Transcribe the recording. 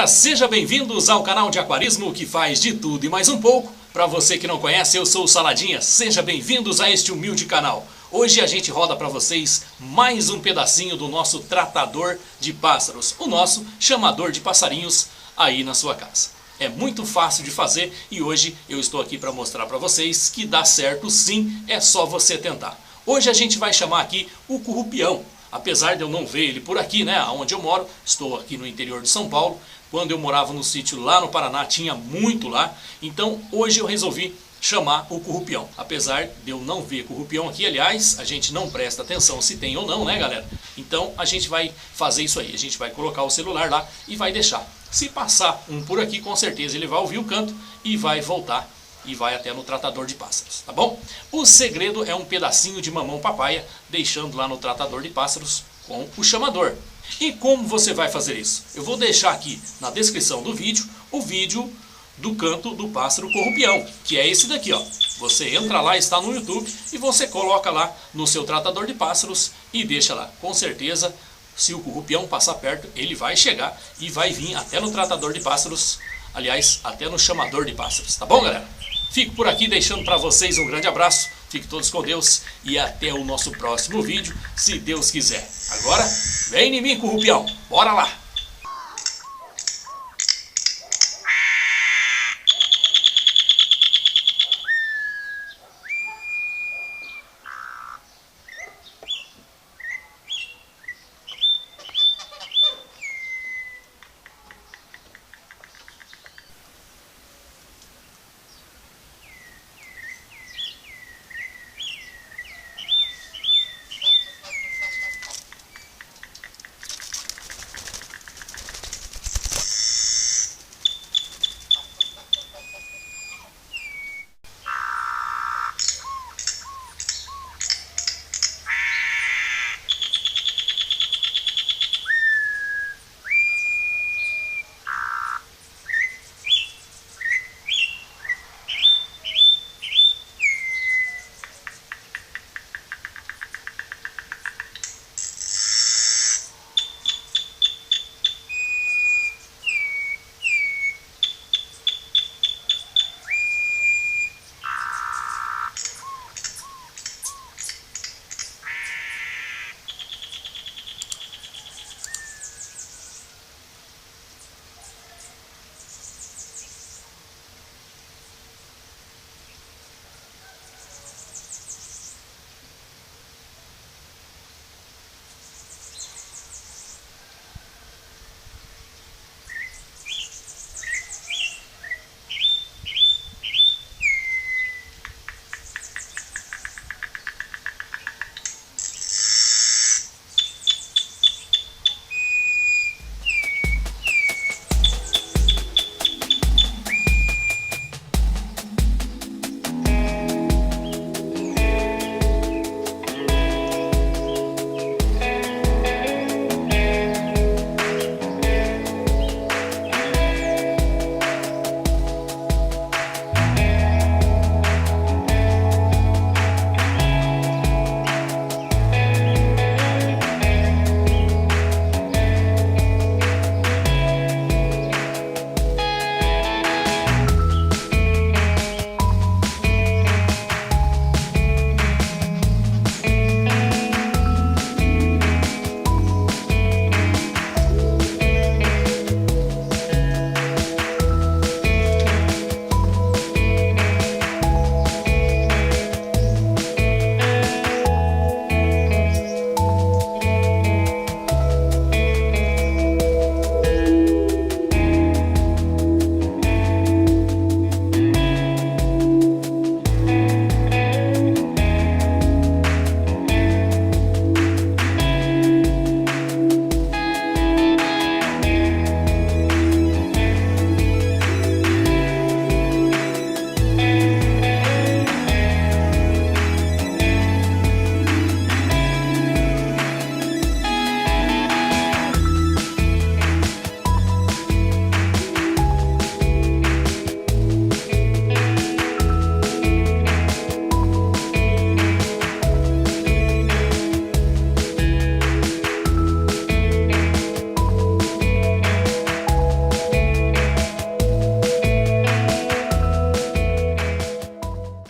galera, sejam bem-vindos ao canal de aquarismo que faz de tudo e mais um pouco. Para você que não conhece, eu sou o Saladinha, sejam bem-vindos a este humilde canal. Hoje a gente roda para vocês mais um pedacinho do nosso tratador de pássaros, o nosso chamador de passarinhos aí na sua casa. É muito fácil de fazer e hoje eu estou aqui para mostrar para vocês que dá certo sim, é só você tentar. Hoje a gente vai chamar aqui o currupião. Apesar de eu não ver ele por aqui, né, onde eu moro, estou aqui no interior de São Paulo. Quando eu morava no sítio lá no Paraná, tinha muito lá. Então hoje eu resolvi chamar o currupião. Apesar de eu não ver currupião aqui, aliás, a gente não presta atenção se tem ou não, né, galera? Então a gente vai fazer isso aí. A gente vai colocar o celular lá e vai deixar. Se passar um por aqui, com certeza ele vai ouvir o canto e vai voltar. E vai até no tratador de pássaros, tá bom? O segredo é um pedacinho de mamão papaya, deixando lá no tratador de pássaros com o chamador. E como você vai fazer isso? Eu vou deixar aqui na descrição do vídeo, o vídeo do canto do pássaro currupião, que é esse daqui, ó. Você entra lá, está no YouTube, e você coloca lá no seu tratador de pássaros e deixa lá. Com certeza, se o currupião passar perto, ele vai chegar e vai vir até no tratador de pássaros, aliás, até no chamador de pássaros, tá bom, galera? Fico por aqui deixando para vocês um grande abraço, fiquem todos com Deus e até o nosso próximo vídeo, se Deus quiser. Agora, vem em mim, currupião, bora lá!